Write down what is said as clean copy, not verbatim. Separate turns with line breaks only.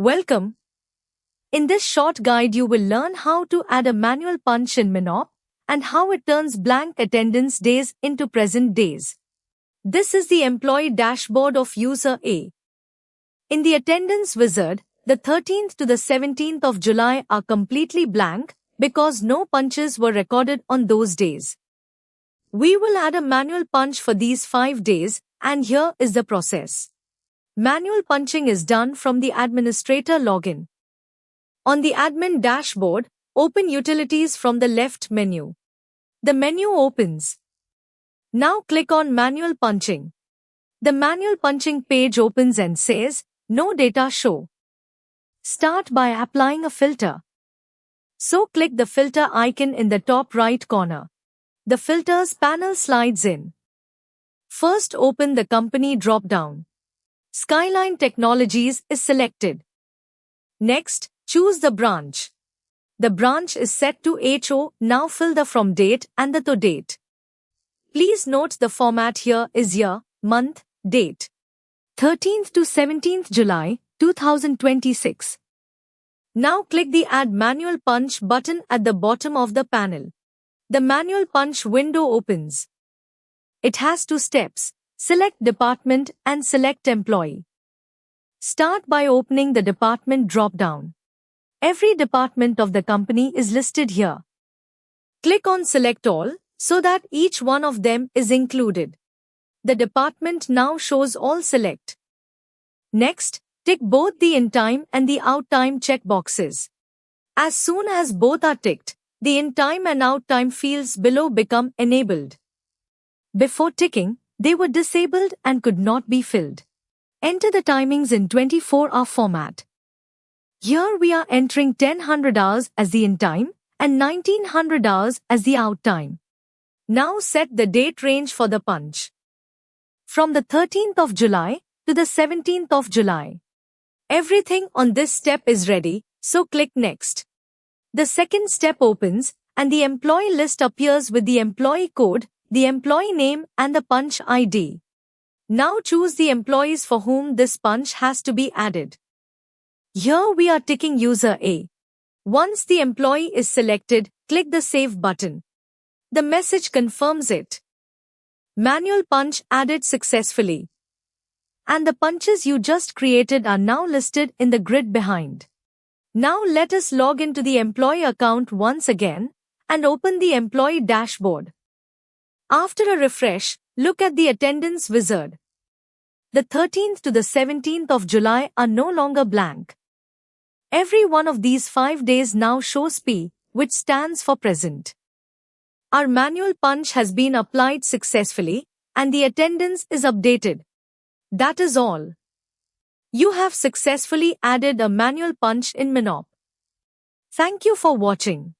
Welcome. In this short guide you will learn how to add a manual punch in Minop and how it turns blank attendance days into present days. This is the employee dashboard of user A. In the attendance wizard, the 13th to the 17th of July are completely blank because no punches were recorded on those days. We will add a manual punch for these 5 days, and here is the process. Manual punching is done from the administrator login. On the admin dashboard, open Utilities from the left menu. The menu opens. Now click on Manual Punching. The manual punching page opens and says, No data show. Start by applying a filter. So click the filter icon in the top right corner. The filters panel slides in. First open the company drop-down. Skyline Technologies is selected. Next, choose the branch. The branch is set to HO. Now fill the from date and the to date. Please note the format here is year, month, date. 13th to 17th July, 2026. Now click the Add Manual Punch button at the bottom of the panel. The Manual Punch window opens. It has 2 steps. Select Department and select Employee. Start by opening the Department drop-down. Every department of the company is listed here. Click on Select All so that each one of them is included. The department now shows all select. Next, tick both the in-time and the out-time checkboxes. As soon as both are ticked, the in-time and out-time fields below become enabled. Before ticking, they were disabled and could not be filled. Enter the timings in 24-hour format. Here we are entering 1000 hours as the in-time and 1900 hours as the out-time. Now set the date range for the punch. From the 13th of July to the 17th of July. Everything on this step is ready, so click Next. The second step opens and the employee list appears with the employee code, the employee name and the punch ID. Now choose the employees for whom this punch has to be added. Here we are ticking user A. Once the employee is selected, click the Save button. The message confirms it. Manual punch added successfully. And the punches you just created are now listed in the grid behind. Now let us log into the employee account once again and open the employee dashboard. After a refresh, look at the attendance wizard. The 13th to the 17th of July are no longer blank. Every one of these 5 days now shows P, which stands for present. Our manual punch has been applied successfully, and the attendance is updated. That is all. You have successfully added a manual punch in Minop. Thank you for watching.